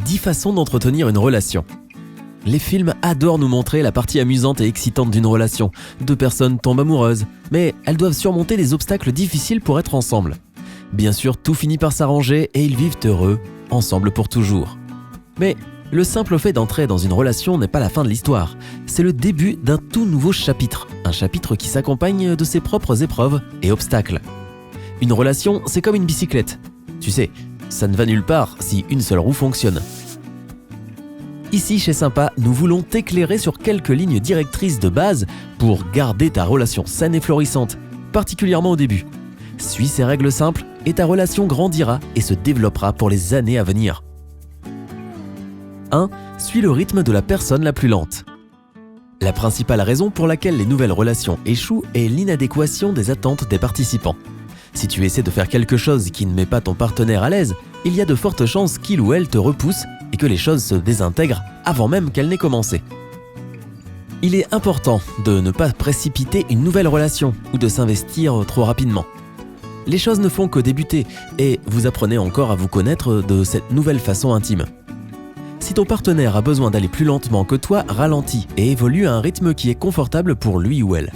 10 façons d'entretenir une relation. Les films adorent nous montrer la partie amusante et excitante d'une relation. 2 personnes tombent amoureuses, mais elles doivent surmonter des obstacles difficiles pour être ensemble. Bien sûr, tout finit par s'arranger et ils vivent heureux, ensemble pour toujours. Mais le simple fait d'entrer dans une relation n'est pas la fin de l'histoire. C'est le début d'un tout nouveau chapitre. Un chapitre qui s'accompagne de ses propres épreuves et obstacles. Une relation, c'est comme une bicyclette. Tu sais, ça ne va nulle part si une seule roue fonctionne. Ici, chez Sympa, nous voulons t'éclairer sur quelques lignes directrices de base pour garder ta relation saine et florissante, particulièrement au début. Suis ces règles simples et ta relation grandira et se développera pour les années à venir. 1. Suis le rythme de la personne la plus lente. La principale raison pour laquelle les nouvelles relations échouent est l'inadéquation des attentes des participants. Si tu essaies de faire quelque chose qui ne met pas ton partenaire à l'aise, il y a de fortes chances qu'il ou elle te repousse et que les choses se désintègrent avant même qu'elles n'aient commencé. Il est important de ne pas précipiter une nouvelle relation ou de s'investir trop rapidement. Les choses ne font que débuter et vous apprenez encore à vous connaître de cette nouvelle façon intime. Si ton partenaire a besoin d'aller plus lentement que toi, ralentis et évolue à un rythme qui est confortable pour lui ou elle.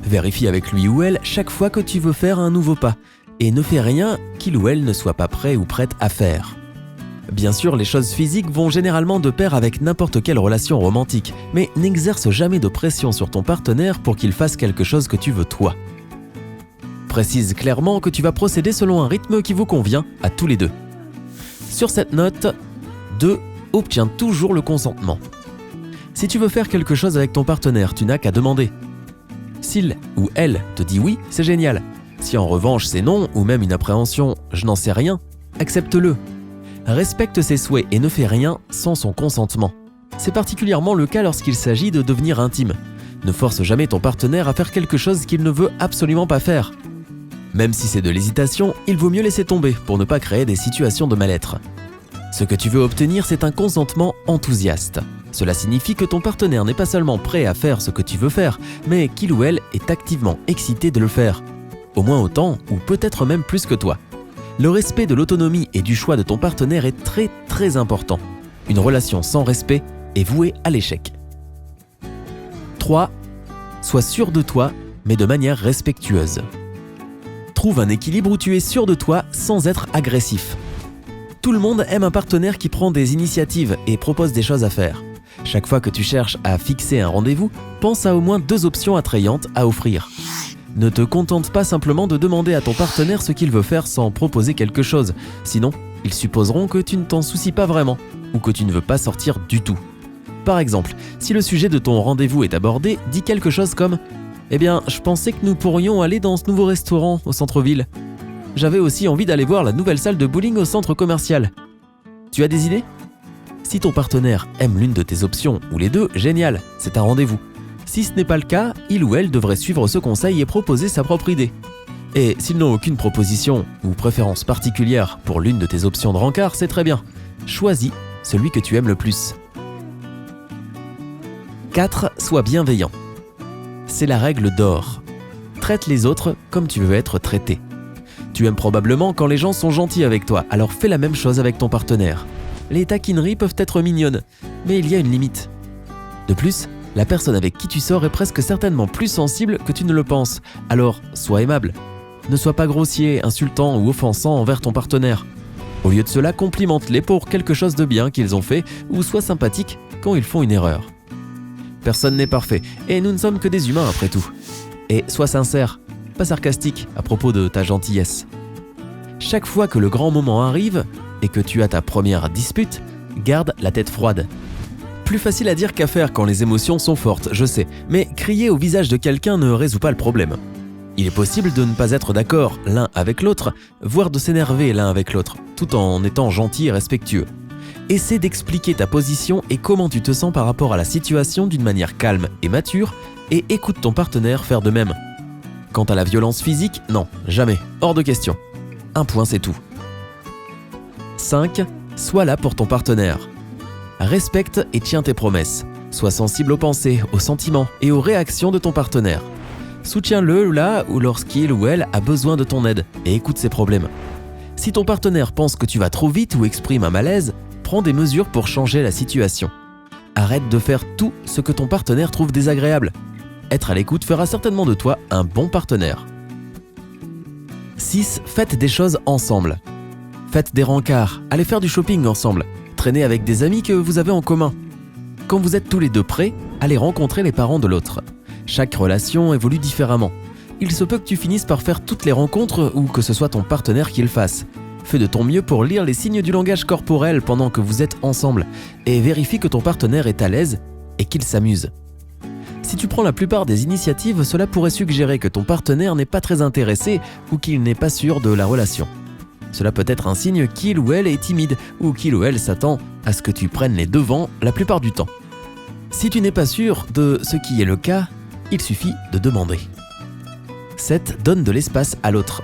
Vérifie avec lui ou elle chaque fois que tu veux faire un nouveau pas et ne fais rien qu'il ou elle ne soit pas prêt ou prête à faire. Bien sûr, les choses physiques vont généralement de pair avec n'importe quelle relation romantique, mais n'exerce jamais de pression sur ton partenaire pour qu'il fasse quelque chose que tu veux toi. Précise clairement que tu vas procéder selon un rythme qui vous convient à tous les deux. Sur cette note, 2. Obtiens toujours le consentement. Si tu veux faire quelque chose avec ton partenaire, tu n'as qu'à demander. S'il ou elle te dit oui, c'est génial. Si en revanche c'est non, ou même une appréhension « je n'en sais rien », accepte-le. Respecte ses souhaits et ne fais rien sans son consentement. C'est particulièrement le cas lorsqu'il s'agit de devenir intime. Ne force jamais ton partenaire à faire quelque chose qu'il ne veut absolument pas faire. Même si c'est de l'hésitation, il vaut mieux laisser tomber pour ne pas créer des situations de mal-être. Ce que tu veux obtenir, c'est un consentement enthousiaste. Cela signifie que ton partenaire n'est pas seulement prêt à faire ce que tu veux faire, mais qu'il ou elle est activement excité de le faire. Au moins autant, ou peut-être même plus que toi. Le respect de l'autonomie et du choix de ton partenaire est très très important. Une relation sans respect est vouée à l'échec. 3. Sois sûr de toi, mais de manière respectueuse. Trouve un équilibre où tu es sûr de toi sans être agressif. Tout le monde aime un partenaire qui prend des initiatives et propose des choses à faire. Chaque fois que tu cherches à fixer un rendez-vous, pense à au moins 2 options attrayantes à offrir. Ne te contente pas simplement de demander à ton partenaire ce qu'il veut faire sans proposer quelque chose. Sinon, ils supposeront que tu ne t'en soucies pas vraiment ou que tu ne veux pas sortir du tout. Par exemple, si le sujet de ton rendez-vous est abordé, dis quelque chose comme « Eh bien, je pensais que nous pourrions aller dans ce nouveau restaurant au centre-ville. J'avais aussi envie d'aller voir la nouvelle salle de bowling au centre commercial. Tu as des idées ?» Si ton partenaire aime l'une de tes options ou les deux, génial, c'est un rendez-vous. Si ce n'est pas le cas, il ou elle devrait suivre ce conseil et proposer sa propre idée. Et s'ils n'ont aucune proposition ou préférence particulière pour l'une de tes options de rencard, c'est très bien. Choisis celui que tu aimes le plus. 4. Sois bienveillant. C'est la règle d'or. Traite les autres comme tu veux être traité. Tu aimes probablement quand les gens sont gentils avec toi, alors fais la même chose avec ton partenaire. Les taquineries peuvent être mignonnes, mais il y a une limite. De plus, la personne avec qui tu sors est presque certainement plus sensible que tu ne le penses, alors sois aimable. Ne sois pas grossier, insultant ou offensant envers ton partenaire. Au lieu de cela, complimente-les pour quelque chose de bien qu'ils ont fait ou sois sympathique quand ils font une erreur. Personne n'est parfait et nous ne sommes que des humains après tout. Et sois sincère, pas sarcastique à propos de ta gentillesse. Chaque fois que le grand moment arrive et que tu as ta première dispute, garde la tête froide. Plus facile à dire qu'à faire quand les émotions sont fortes, je sais, mais crier au visage de quelqu'un ne résout pas le problème. Il est possible de ne pas être d'accord l'un avec l'autre, voire de s'énerver l'un avec l'autre, tout en étant gentil et respectueux. Essaie d'expliquer ta position et comment tu te sens par rapport à la situation d'une manière calme et mature, et écoute ton partenaire faire de même. Quant à la violence physique, non, jamais, hors de question. Un point, c'est tout. 5. Sois là pour ton partenaire. Respecte et tiens tes promesses. Sois sensible aux pensées, aux sentiments et aux réactions de ton partenaire. Soutiens-le là ou lorsqu'il ou elle a besoin de ton aide et écoute ses problèmes. Si ton partenaire pense que tu vas trop vite ou exprime un malaise, prends des mesures pour changer la situation. Arrête de faire tout ce que ton partenaire trouve désagréable. Être à l'écoute fera certainement de toi un bon partenaire. 6. Faites des choses ensemble. Faites des rencarts, allez faire du shopping ensemble, traînez avec des amis que vous avez en commun. Quand vous êtes tous les deux prêts, allez rencontrer les parents de l'autre. Chaque relation évolue différemment. Il se peut que tu finisses par faire toutes les rencontres ou que ce soit ton partenaire qui le fasse. Fais de ton mieux pour lire les signes du langage corporel pendant que vous êtes ensemble et vérifie que ton partenaire est à l'aise et qu'il s'amuse. Si tu prends la plupart des initiatives, cela pourrait suggérer que ton partenaire n'est pas très intéressé ou qu'il n'est pas sûr de la relation. Cela peut être un signe qu'il ou elle est timide ou qu'il ou elle s'attend à ce que tu prennes les devants la plupart du temps. Si tu n'es pas sûr de ce qui est le cas, il suffit de demander. 7. Donne de l'espace à l'autre.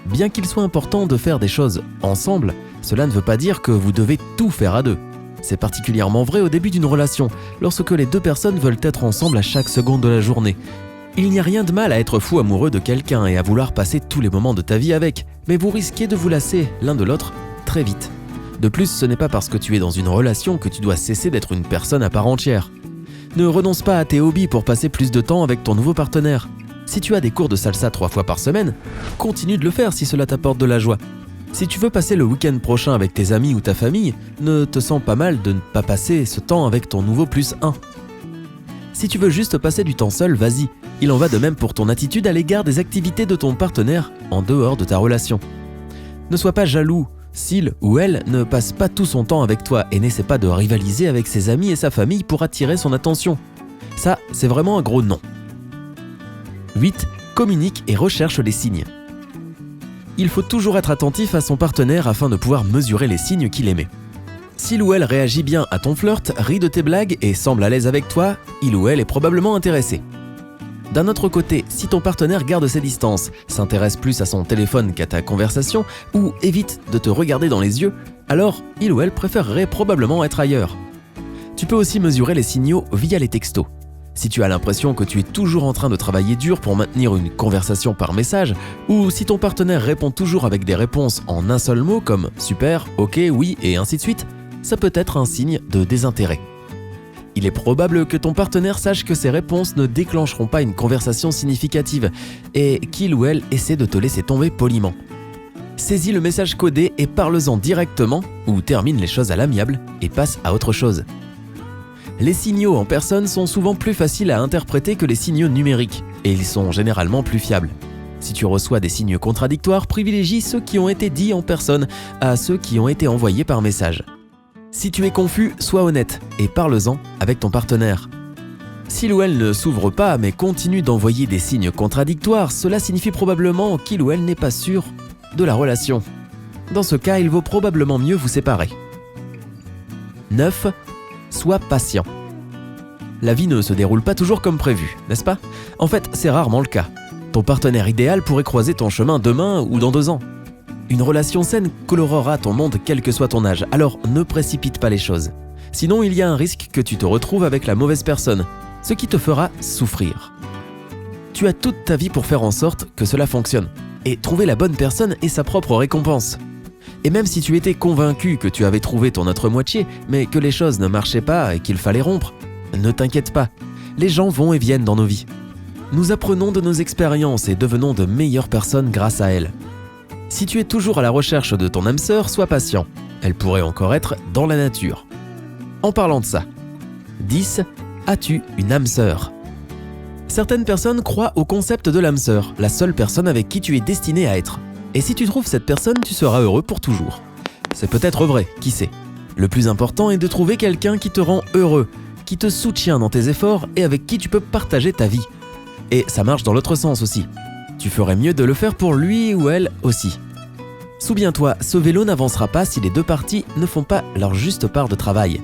Bien qu'il soit important de faire des choses ensemble, cela ne veut pas dire que vous devez tout faire à deux. C'est particulièrement vrai au début d'une relation, lorsque les deux personnes veulent être ensemble à chaque seconde de la journée. Il n'y a rien de mal à être fou amoureux de quelqu'un et à vouloir passer tous les moments de ta vie avec, mais vous risquez de vous lasser l'un de l'autre très vite. De plus, ce n'est pas parce que tu es dans une relation que tu dois cesser d'être une personne à part entière. Ne renonce pas à tes hobbies pour passer plus de temps avec ton nouveau partenaire. Si tu as des cours de salsa 3 fois par semaine, continue de le faire si cela t'apporte de la joie. Si tu veux passer le week-end prochain avec tes amis ou ta famille, ne te sens pas mal de ne pas passer ce temps avec ton nouveau +1. Si tu veux juste passer du temps seul, vas-y. Il en va de même pour ton attitude à l'égard des activités de ton partenaire en dehors de ta relation. Ne sois pas jaloux s'il ou elle ne passe pas tout son temps avec toi et n'essaie pas de rivaliser avec ses amis et sa famille pour attirer son attention. Ça, c'est vraiment un gros non. 8. Communique et recherche les signes. Il faut toujours être attentif à son partenaire afin de pouvoir mesurer les signes qu'il émet. S'il ou elle réagit bien à ton flirt, rit de tes blagues et semble à l'aise avec toi, il ou elle est probablement intéressé. D'un autre côté, si ton partenaire garde ses distances, s'intéresse plus à son téléphone qu'à ta conversation ou évite de te regarder dans les yeux, alors il ou elle préférerait probablement être ailleurs. Tu peux aussi mesurer les signaux via les textos. Si tu as l'impression que tu es toujours en train de travailler dur pour maintenir une conversation par message, ou si ton partenaire répond toujours avec des réponses en un seul mot comme « super »,« ok »,« oui » et ainsi de suite, ça peut être un signe de désintérêt. Il est probable que ton partenaire sache que ces réponses ne déclencheront pas une conversation significative et qu'il ou elle essaie de te laisser tomber poliment. Saisis le message codé et parle-en directement ou termine les choses à l'amiable et passe à autre chose. Les signaux en personne sont souvent plus faciles à interpréter que les signaux numériques et ils sont généralement plus fiables. Si tu reçois des signes contradictoires, privilégie ceux qui ont été dits en personne à ceux qui ont été envoyés par message. Si tu es confus, sois honnête et parle-en avec ton partenaire. S'il ou elle ne s'ouvre pas mais continue d'envoyer des signes contradictoires, cela signifie probablement qu'il ou elle n'est pas sûr de la relation. Dans ce cas, il vaut probablement mieux vous séparer. 9. Sois patient. La vie ne se déroule pas toujours comme prévu, n'est-ce pas ? En fait, c'est rarement le cas. Ton partenaire idéal pourrait croiser ton chemin demain ou dans 2 ans. Une relation saine colorera ton monde quel que soit ton âge, alors ne précipite pas les choses. Sinon, il y a un risque que tu te retrouves avec la mauvaise personne, ce qui te fera souffrir. Tu as toute ta vie pour faire en sorte que cela fonctionne, et trouver la bonne personne est sa propre récompense. Et même si tu étais convaincu que tu avais trouvé ton autre moitié, mais que les choses ne marchaient pas et qu'il fallait rompre, ne t'inquiète pas, les gens vont et viennent dans nos vies. Nous apprenons de nos expériences et devenons de meilleures personnes grâce à elles. Si tu es toujours à la recherche de ton âme sœur, sois patient. Elle pourrait encore être dans la nature. En parlant de ça, 10. As-tu une âme sœur ? Certaines personnes croient au concept de l'âme sœur, la seule personne avec qui tu es destiné à être. Et si tu trouves cette personne, tu seras heureux pour toujours. C'est peut-être vrai, qui sait. Le plus important est de trouver quelqu'un qui te rend heureux, qui te soutient dans tes efforts et avec qui tu peux partager ta vie. Et ça marche dans l'autre sens aussi. Tu ferais mieux de le faire pour lui ou elle aussi. Souviens-toi, ce vélo n'avancera pas si les deux parties ne font pas leur juste part de travail.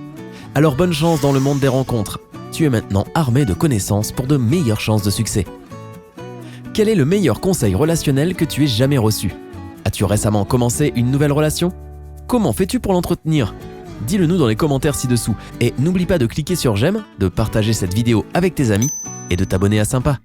Alors bonne chance dans le monde des rencontres. Tu es maintenant armé de connaissances pour de meilleures chances de succès. Quel est le meilleur conseil relationnel que tu aies jamais reçu ? As-tu récemment commencé une nouvelle relation ? Comment fais-tu pour l'entretenir ? Dis-le nous dans les commentaires ci-dessous. Et n'oublie pas de cliquer sur j'aime, de partager cette vidéo avec tes amis et de t'abonner à Sympa.